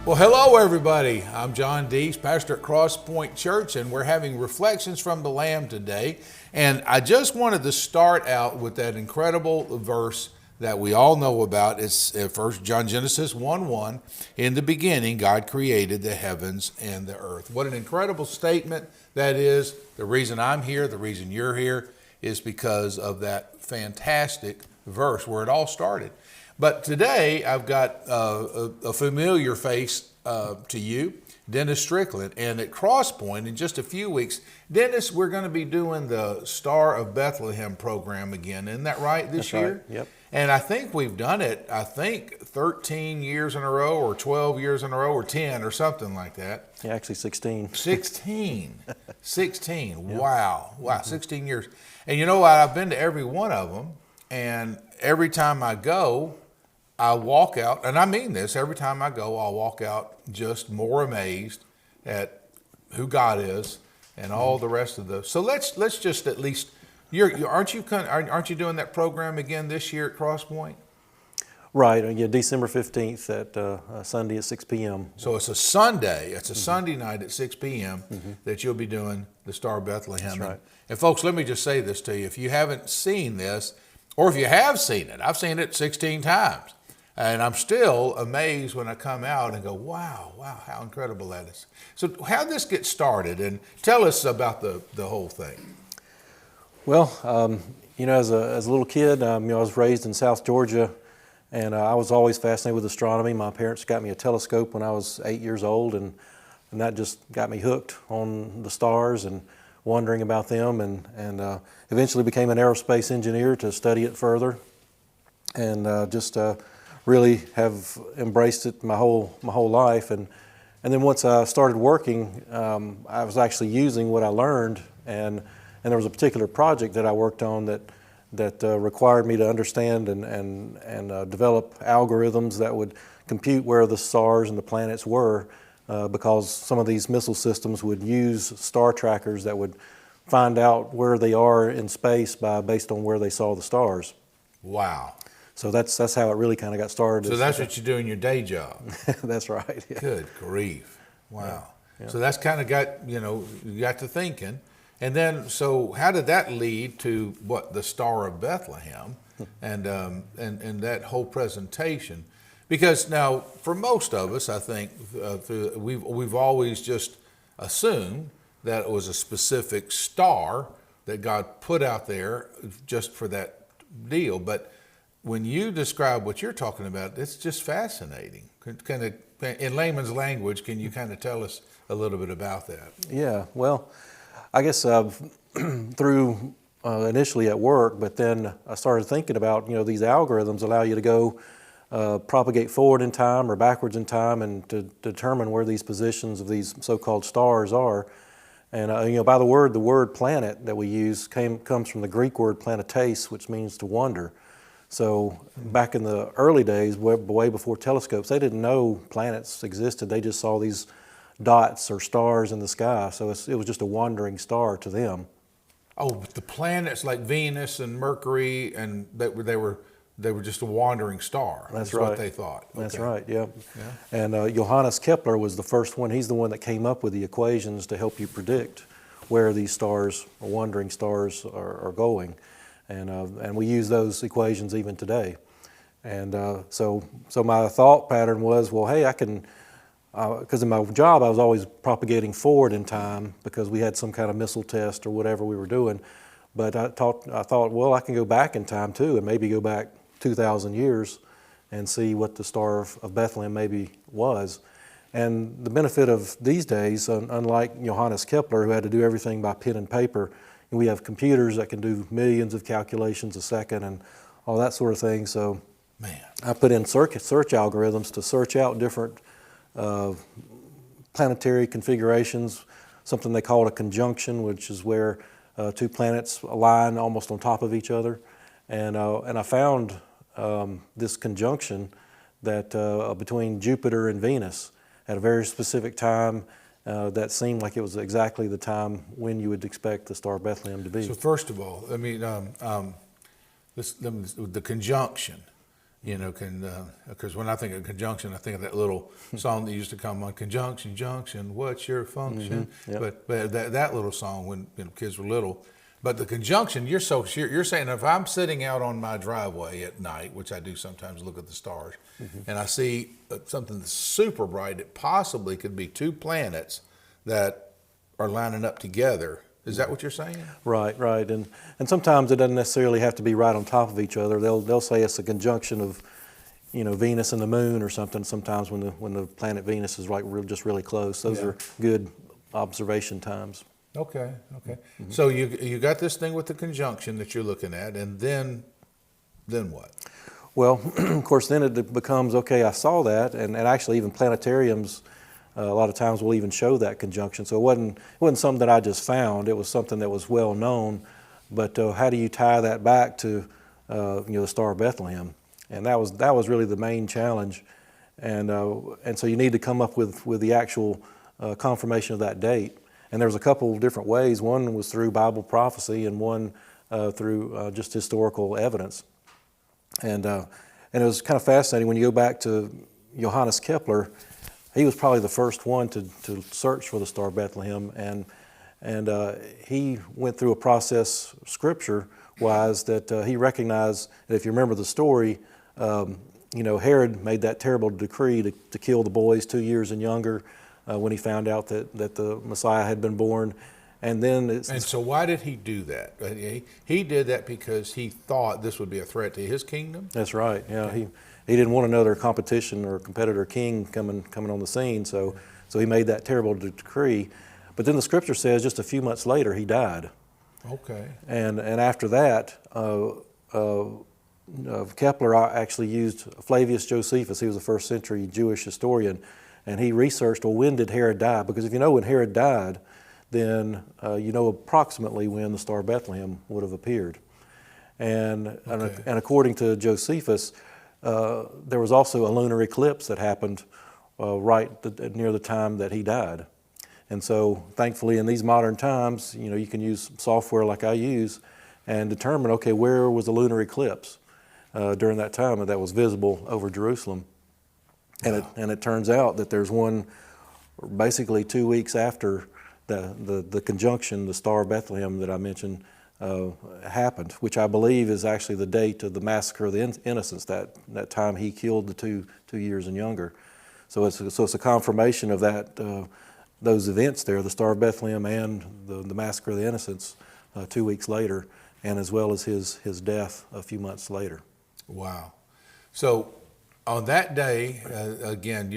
Well, hello everybody. I'm John Dees, pastor at Cross Point Church, and we're having Reflections from the Lamb today. And I just wanted to start out with that incredible verse that we all know about. It's First John Genesis 1:1. In the beginning, God created the heavens and the earth. What an incredible statement that is. The reason I'm here, the reason you're here, is because of that fantastic verse where it all started. But today I've got a familiar face to you, Dennis Strickland. And at Cross Point, in just a few weeks, Dennis, we're going to be doing the Star of Bethlehem program again. Isn't that right this year? Right. Yep. And I think we've done it, 13 years in a row or 12 years in a row or 10 or something like that. Yeah, actually 16. 16. 16. Yep. Wow. 16 years. And you know what? I've been to every one of them. And every time I go, I walk out, and I mean this, every time I go, I'll walk out just more amazed at who God is and all the rest of the. So let's just at least, aren't you doing that program again this year at Cross Point? Right, yeah, December 15th at Sunday at 6 p.m. So it's a Sunday, Sunday night at 6 p.m. That you'll be doing the Star of Bethlehem. That's right. And folks, let me just say this to you. If you haven't seen this, or if you have seen it, I've seen it 16 times. And I'm still amazed when I come out and go, wow, how incredible that is. So how did this get started? And tell us about the whole thing. Well, as a little kid, I was raised in South Georgia, and I was always fascinated with astronomy. My parents got me a telescope when I was 8 years old, and that just got me hooked on the stars and wondering about them, and eventually became an aerospace engineer to study it further, and really have embraced it my whole life. And then once I started working, I was actually using what I learned, and there was a particular project that I worked on that required me to understand and develop algorithms that would compute where the stars and the planets were, because some of these missile systems would use star trackers that would find out where they are in space based on where they saw the stars. Wow. So that's how it really kind of got started. So that's what you do in your day job. That's right. Yeah. Good grief. Wow. Yeah. So that's kind of you got to thinking. And then, so how did that lead to the Star of Bethlehem and that whole presentation? Because now, for most of us, I think we've always just assumed that it was a specific star that God put out there just for that deal. But when you describe what you're talking about, it's just fascinating. In layman's language, can you kind of tell us a little bit about that? Yeah, well, I guess through initially at work, but then I started thinking about, these algorithms allow you to go propagate forward in time or backwards in time and to determine where these positions of these so-called stars are. And by the word planet that we use comes from the Greek word planetes, which means to wonder. So back in the early days, way before telescopes, they didn't know planets existed. They just saw these dots or stars in the sky. So it was just a wandering star to them. Oh, the planets like Venus and Mercury, and they were just a wandering star. That's right. What they thought. That's Okay. right. Yeah. And Johannes Kepler was the first one. He's the one that came up with the equations to help you predict where these stars, or wandering stars, are going. And we use those equations even today. And so my thought pattern was, well, hey, I can, because in my job I was always propagating forward in time because we had some kind of missile test or whatever we were doing. But I thought, well, I can go back in time too, and maybe go back 2,000 years and see what the Star of Bethlehem maybe was. And the benefit of these days, unlike Johannes Kepler, who had to do everything by pen and paper, we have computers that can do millions of calculations a second and all that sort of thing. So I put in search algorithms to search out different planetary configurations, something they call a conjunction, which is where two planets align almost on top of each other. And I found this conjunction that between Jupiter and Venus at a very specific time that seemed like it was exactly the time when you would expect the Star of Bethlehem to be. So first of all, I mean, the conjunction. because when I think of conjunction, I think of that little song that used to come on, Conjunction, Junction, what's your function? Mm-hmm. Yep. But that little song when kids were little. But the conjunction, you're saying if I'm sitting out on my driveway at night, which I do sometimes look at the stars, and I see something that's super bright, it possibly could be two planets that are lining up together. Is that what you're saying? Right, and sometimes it doesn't necessarily have to be right on top of each other. They'll say it's a conjunction of, Venus and the moon or something. Sometimes when the planet Venus is just really close, those are good observation times. Okay. So you got this thing with the conjunction that you're looking at, and then what? Well, of course, then it becomes, okay, I saw that, and actually even planetariums a lot of times will even show that conjunction. So it wasn't something that I just found. It was something that was well known. But how do you tie that back to the Star of Bethlehem? And that was really the main challenge. And so you need to come up with the actual confirmation of that date. And there's a couple of different ways. One was through Bible prophecy, and one through just historical evidence. And it was kind of fascinating when you go back to Johannes Kepler. He was probably the first one to search for the Star of Bethlehem, and he went through a process, scripture-wise, that he recognized that if you remember the story, Herod made that terrible decree to kill the boys 2 years and younger when he found out that the Messiah had been born. And so why did he do that? He did that because he thought this would be a threat to his kingdom? That's right, yeah. Okay. He didn't want another competition or competitor king coming on the scene, so he made that terrible decree. But then the scripture says just a few months later he died. Okay. And after that, Kepler actually used Flavius Josephus. He was a first century Jewish historian, and he researched, well, when did Herod die? Because if you know when Herod died, then you know approximately when the Star of Bethlehem would have appeared. And according to Josephus, there was also a lunar eclipse that happened near the time that he died. And so thankfully in these modern times, you can use software like I use and determine, okay, where was the lunar eclipse during that time that was visible over Jerusalem. And it turns out that there's one basically 2 weeks after the conjunction, the Star of Bethlehem that I mentioned, happened, which I believe is actually the date of the massacre of the innocents, that time he killed the 2 years and younger. So it's a confirmation of those events there, the Star of Bethlehem and the massacre of the innocents 2 weeks later, and as well as his death a few months later. Wow. So on that day, again,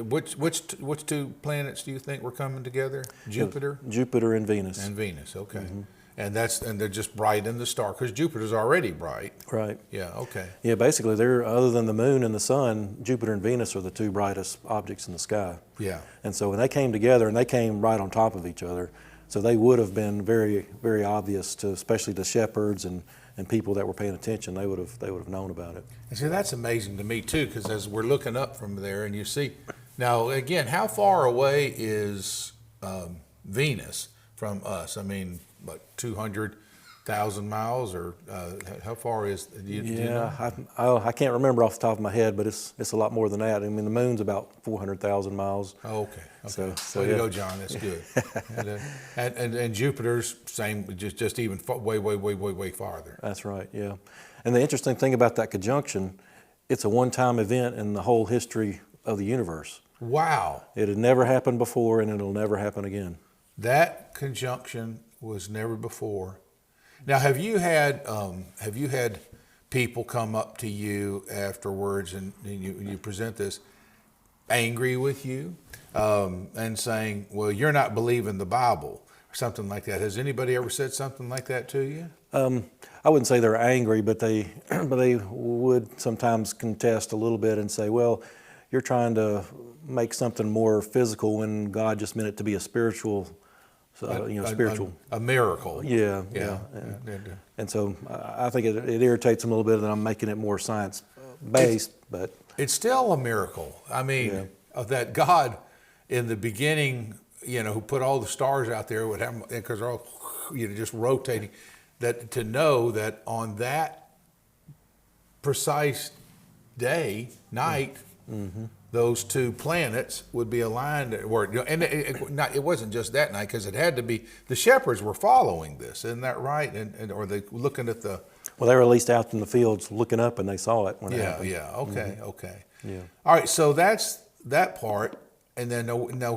which two planets do you think were coming together? Jupiter? Jupiter and Venus. And Venus, okay. Mm-hmm. And they're just bright in the star, because Jupiter's already bright. Right. Yeah, okay. Yeah, basically other than the moon and the sun, Jupiter and Venus are the two brightest objects in the sky. Yeah. And so when they came together, and they came right on top of each other, so they would have been very, very obvious especially to shepherds and people that were paying attention. They would have known about it. And see, that's amazing to me too, because as we're looking up from there, and you see, now again, how far away is Venus from us? I mean, like 200,000 miles, or how far is? Do you know? I can't remember off the top of my head, but it's a lot more than that. I mean, the moon's about 400,000 miles. Oh, okay. So way to go, John. That's good. and Jupiter's same, just even way farther. That's right. Yeah. And the interesting thing about that conjunction, it's a one-time event in the whole history of the universe. Wow. It had never happened before, and it'll never happen again. That conjunction was never before. Now, have you had people come up to you afterwards, and you present this, angry with you, and saying, "Well, you're not believing the Bible," or something like that? Has anybody ever said something like that to you? I wouldn't say they're angry, but they would sometimes contest a little bit and say, "Well, you're trying to make something more physical when God just meant it to be a spiritual." Spiritual. A miracle. Yeah. And so I think it irritates them a little bit that I'm making it more science-based, but... It's still a miracle. I mean, that God in the beginning, who put all the stars out there, because they're all, just rotating, that to know that on that precise day, night, those two planets would be aligned, and it wasn't just that night, because it had to be, the shepherds were following this, isn't that right? And or they looking at the... Well, they were at least out in the fields looking up, and they saw it when it happened. Yeah, okay, okay. Yeah. All right, so that's that part. And then,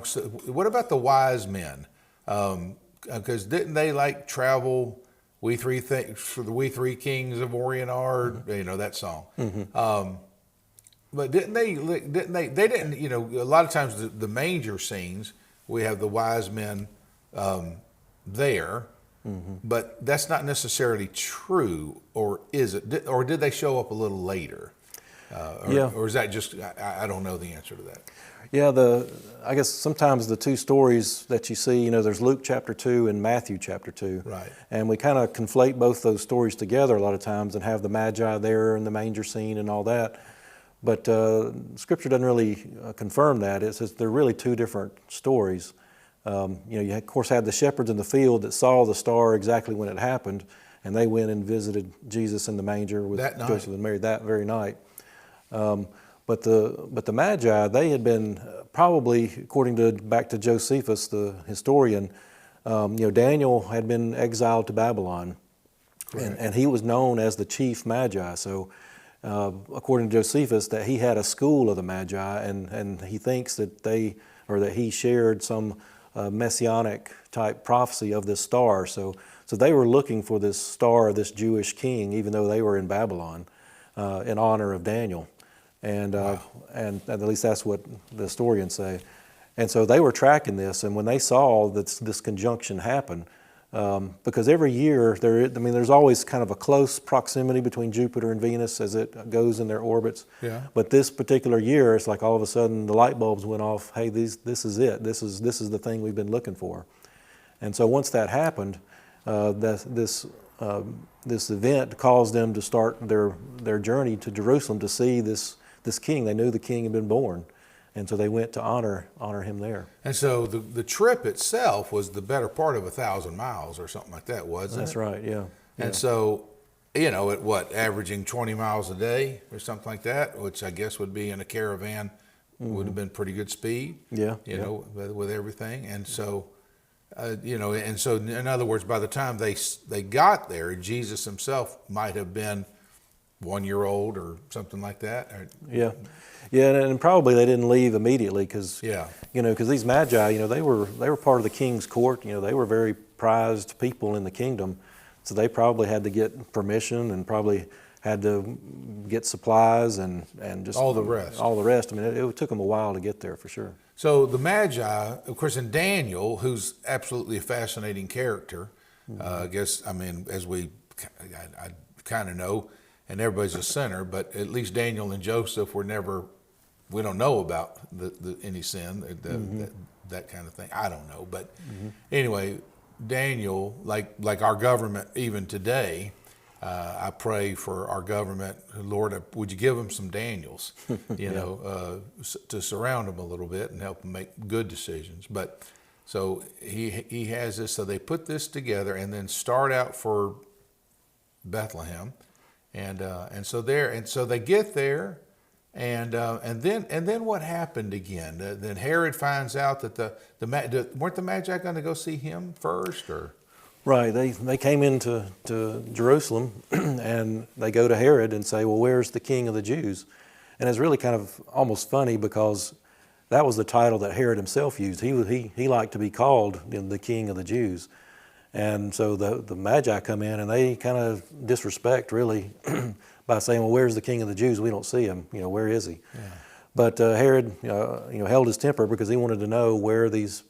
so what about the wise men? Because didn't they like travel, we three kings of Orient are, that song. But didn't they didn't, a lot of times the manger scenes, we have the wise men there, but that's not necessarily true, or is it? Or did they show up a little later? Or is that just, I don't know the answer to that. Yeah, I guess sometimes the two stories that you see, there's Luke chapter 2 and Matthew chapter 2. Right. And we kind of conflate both those stories together a lot of times and have the Magi there and the manger scene and all that. But Scripture doesn't really confirm that. It says they're really two different stories. You of course had the shepherds in the field that saw the star exactly when it happened, and they went and visited Jesus in the manger with Joseph and Mary that very night. But the Magi, they had been probably, according to back to Josephus, the historian, Daniel had been exiled to Babylon, and he was known as the chief Magi. So, according to Josephus, that he had a school of the Magi, and he thinks that he shared some messianic type prophecy of this star. So they were looking for this star, this Jewish king, even though they were in Babylon, in honor of Daniel. And at least that's what the historians say. And so they were tracking this, and when they saw this conjunction happen, because every year there's always kind of a close proximity between Jupiter and Venus as it goes in their orbits. Yeah. But this particular year, it's like all of a sudden the light bulbs went off. Hey, this is it. This is the thing we've been looking for. And so once that happened, this event caused them to start their journey to Jerusalem to see this king. They knew the king had been born, and so they went to honor him there. And so the trip itself was the better part of 1,000 miles or something like that, wasn't it? That's right, yeah. And so, at what, averaging 20 miles a day or something like that, which I guess would be in a caravan, would have been pretty good speed. Yeah. With everything. And so, and so in other words, by the time they got there, Jesus himself might have been 1 year old or something like that. Yeah, and probably they didn't leave immediately because because these Magi, they were part of the king's court. They were very prized people in the kingdom, so they probably had to get permission and probably had to get supplies and just all the rest. I mean, it took them a while to get there for sure. So the Magi, of course, and Daniel, who's absolutely a fascinating character. I guess, as I kind of know. And everybody's a sinner, but at least Daniel and Joseph we don't know about any sin, that kind of thing. I don't know. But anyway, Daniel, like our government even today, I pray for our government, Lord, would you give them some Daniels, to surround them a little bit and help them make good decisions. But so he has this, so they put this together and then start out for Bethlehem. And so they get there, and then what happened again? Then Herod finds out that weren't the Magi going to go see him first, or? Right. They came into Jerusalem, and they go to Herod and say, "Well, where's the King of the Jews?" And it's really kind of almost funny because that was the title that Herod himself used. He liked to be called the King of the Jews. And so the Magi come in and they kind of disrespect really by saying, "Well, where's the King of the Jews? We don't see him. Where is he?" Yeah. But Herod, held his temper because he wanted to know where this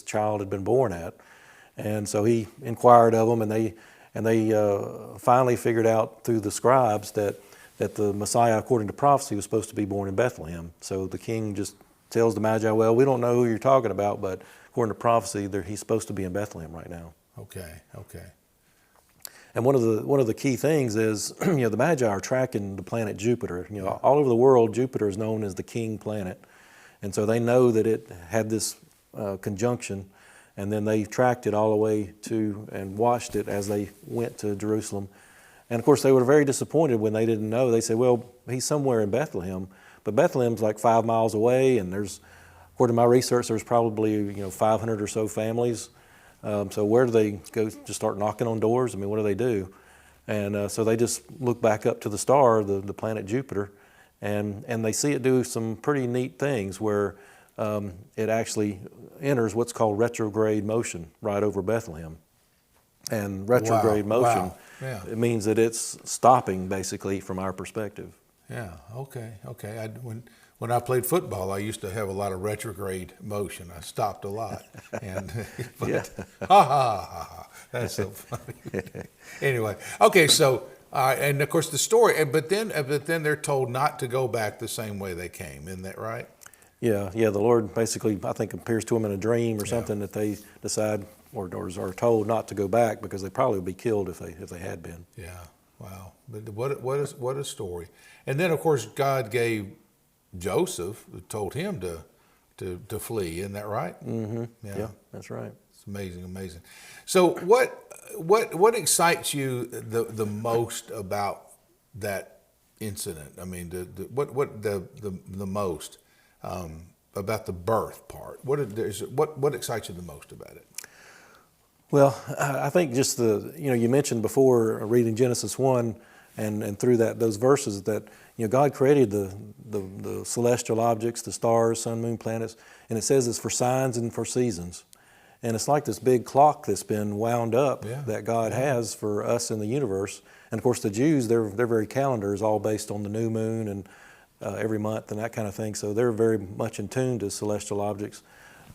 child had been born at, and so he inquired of them, and they finally figured out through the scribes that the Messiah, according to prophecy, was supposed to be born in Bethlehem. So the king just tells the Magi, "Well, we don't know who you're talking about, but according to prophecy, he's supposed to be in Bethlehem right now." Okay. And one of the key things is, the Magi are tracking the planet Jupiter. All over the world, Jupiter is known as the king planet, and so they know that it had this conjunction, and then they tracked it all the way to and watched it as they went to Jerusalem, And of course, they were very disappointed when they didn't know. They said, well, he's somewhere in Bethlehem, but Bethlehem's like 5 miles away, and there's, according to my research, there's probably 500 or so families. So where do they go? Just start knocking on doors? I mean, what do they do? And so they just look back up to the star, the planet Jupiter, and they see it do some pretty neat things where it actually enters what's called retrograde motion right over Bethlehem. And retrograde motion, Yeah. it means that it's stopping basically from our perspective. Yeah. Okay. When I played football, I used to have a lot of retrograde motion. I stopped a lot, and Yeah. ha, that's so funny. Anyway, okay, so and of course the story, but then they're told not to go back the same way they came. Isn't that right? Yeah. The Lord basically, I think, appears to them in a dream or something that they decide or are told not to go back because they probably would be killed if they had been. Yeah. Wow. But what a story. And then of course God gave Joseph, told him to flee. Isn't that right? Mm-hmm. Yeah, that's right. It's amazing. So what excites you the most about that incident? I mean, the most about the birth part. What excites you the most about it? Well, I think just you mentioned before reading Genesis 1 and through those verses that God created the celestial objects, the stars, sun, moon, planets, and it says it's for signs and for seasons. And it's like this big clock that's been wound up that God has for us in the universe. And of course the Jews, their very calendar is all based on the new moon and every month and that kind of thing. So they're very much in tune to celestial objects.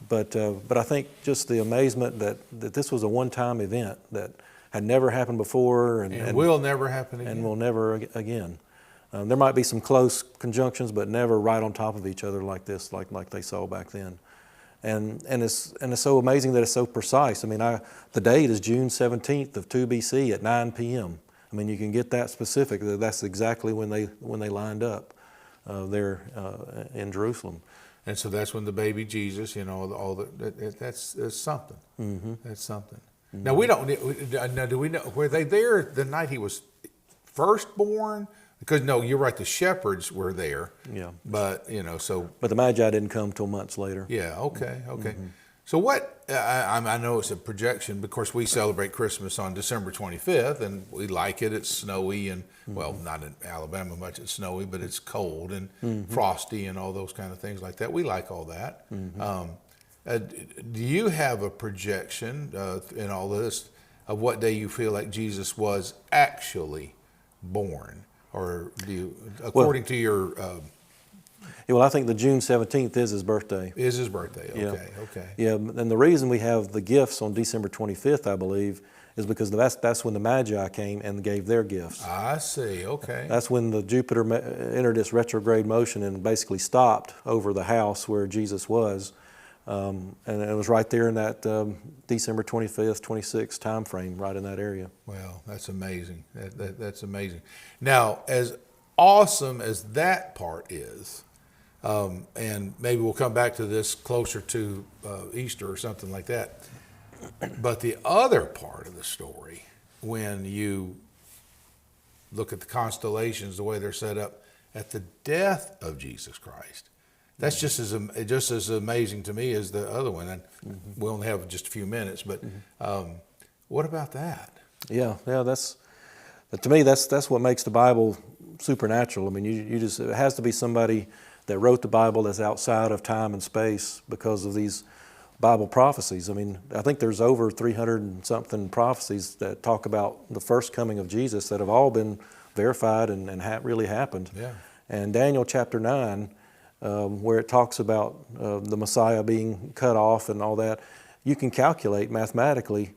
But I think just the amazement that this was a one-time event that had never happened before and will never happen again. And will never again. There might be some close conjunctions, but never right on top of each other like this, like they saw back then. And it's so amazing that it's so precise. I mean, the date is June 17th of 2 BC at 9 p.m. I mean, you can get that specific. That's exactly when they lined up there in Jerusalem. And so that's when the baby Jesus, that's something. Mm-hmm. That's something. Mm-hmm. Now do we know, were they there the night he was first born? Because no, you're right. The shepherds were there. Yeah. But But the Magi didn't come till months later. Yeah. Okay. Mm-hmm. So what? I know it's a projection. Of course, we celebrate Christmas on December 25th, and we like it. It's snowy and well, not in Alabama much. It's snowy, but it's cold and frosty and all those kind of things like that. We like all that. Do you have a projection in all this of what day you feel like Jesus was actually born? Or do you, according to your... well, I think the June 17th is his birthday. Is his birthday, okay. Yeah, and the reason we have the gifts on December 25th, I believe, is because that's when the Magi came and gave their gifts. I see, okay. That's when the Jupiter entered its retrograde motion and basically stopped over the house where Jesus was. And it was right there in that December 25th, 26th time frame, right in that area. Well, that's amazing. That's amazing. Now, as awesome as that part is, and maybe we'll come back to this closer to Easter or something like that, but the other part of the story, when you look at the constellations, the way they're set up, at the death of Jesus Christ, that's just as amazing to me as the other one. And we only have just a few minutes, but what about that? Yeah. To me, that's what makes the Bible supernatural. I mean, it has to be somebody that wrote the Bible that's outside of time and space because of these Bible prophecies. I mean, I think there's over 300 and something prophecies that talk about the first coming of Jesus that have all been verified and really happened. Yeah. And Daniel chapter 9. Where it talks about the Messiah being cut off and all that, you can calculate mathematically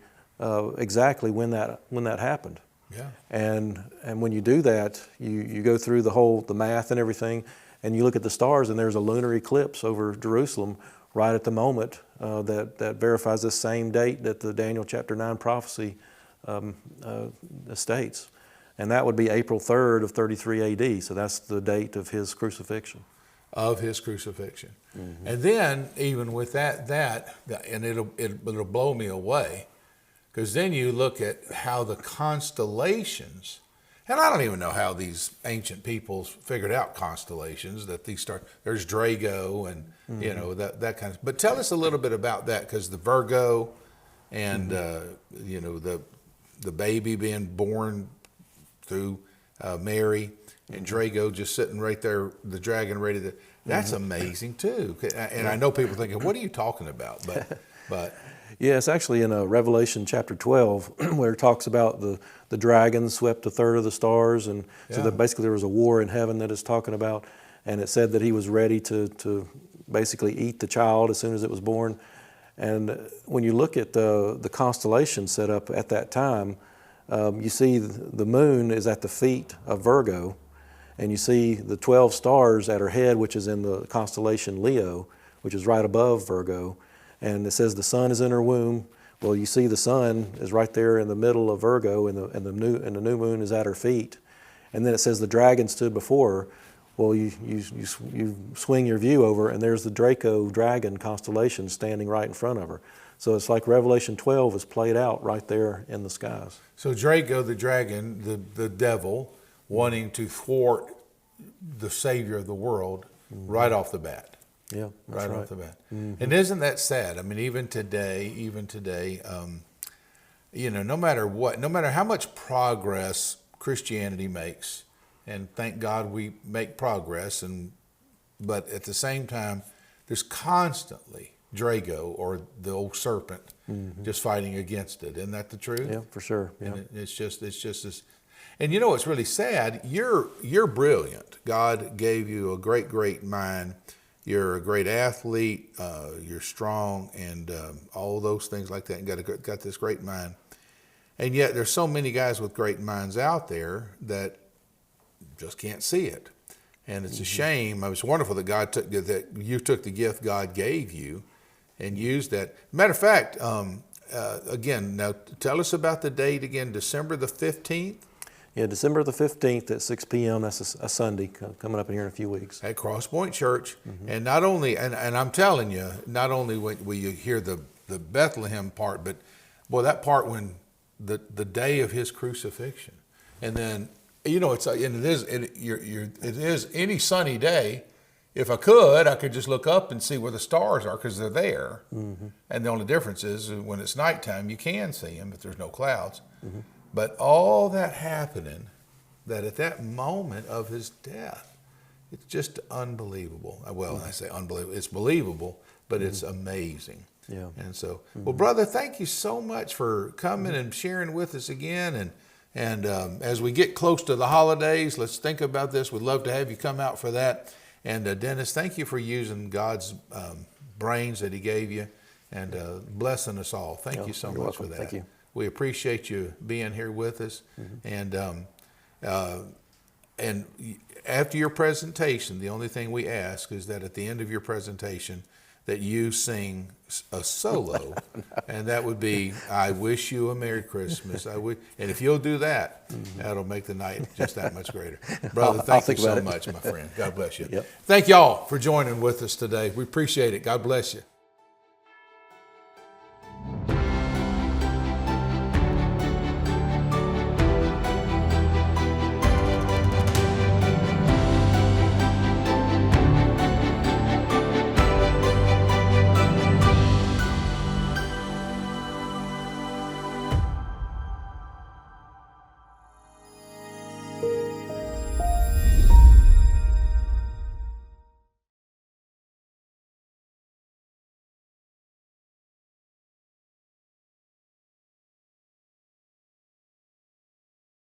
exactly when that happened. Yeah. And when you do that, you go through the math and everything, and you look at the stars, and there's a lunar eclipse over Jerusalem right at the moment that verifies the same date that the Daniel chapter 9 prophecy states. And that would be April 3rd of 33 AD. So that's the date of his crucifixion. Mm-hmm. And then even with that and it'll blow me away, because then you look at how the constellations And I don't even know how these ancient peoples figured out constellations, that these stars, there's Drago and, you know, that kind of, but tell us a little bit about that, because the Virgo and, you know, the baby being born through Mary, and Drago just sitting right there, the dragon ready to, that's amazing too. And I know people thinking, what are you talking about? But Yeah, it's actually in Revelation chapter 12 where it talks about the dragon swept a third of the stars, and so that basically there was a war in heaven that it's talking about, and it said that he was ready to basically eat the child as soon as it was born. And when you look at the constellation set up at that time, you see the moon is at the feet of Virgo, and you see the 12 stars at her head, which is in the constellation Leo, which is right above Virgo. And it says the sun is in her womb. Well, you see the sun is right there in the middle of Virgo, and the new moon is at her feet. And then it says the dragon stood before her. Well, you swing your view over, and there's the Draco dragon constellation standing right in front of her. So it's like Revelation 12 is played out right there in the skies. so Draco, the dragon, the devil, wanting to thwart the Savior of the world right off the bat. Yeah, that's right. Off the bat. And isn't that sad? I mean, even today, you know, no matter how much progress Christianity makes, and thank God we make progress, but at the same time, there's constantly Drago, or the old serpent, just fighting against it. Isn't that the truth? Yeah, for sure. Yeah. And it's just this. And you know what's really sad? You're brilliant. God gave you a great mind. You're a great athlete. You're strong, and all those things like that. And got this great mind. And yet there's so many guys with great minds out there that just can't see it. And it's a shame. It's wonderful that you took the gift God gave you and used that. Matter of fact, again, now tell us about the date again. December the 15th. Yeah, December the 15th at 6 p.m. That's a Sunday coming up in here in a few weeks. At Cross Point Church. And not only, and I'm telling you, not only will you hear the Bethlehem part, but boy, that part when the day of his crucifixion. And then, you know, it is any sunny day. If I could just look up and see where the stars are, because they're there. And the only difference is when it's nighttime, you can see them if there's no clouds. But all that happening, that at that moment of his death, it's just unbelievable. Well, I say unbelievable, it's believable, but it's amazing. Yeah. And so, well, brother, thank you so much for coming and sharing with us again. And as we get close to the holidays, let's think about this. We'd love to have you come out for that. And Dennis, thank you for using God's brains that he gave you, and blessing us all. Thank you so much welcome. for that. Thank you. We appreciate you being here with us. And after your presentation, the only thing we ask is that at the end of your presentation, that you sing a solo, and that would be, I wish you a Merry Christmas. And if you'll do that, that'll make the night just that much greater. Brother, thank you so much, my friend. God bless you. Yep. Thank y'all for joining with us today. We appreciate it. God bless you.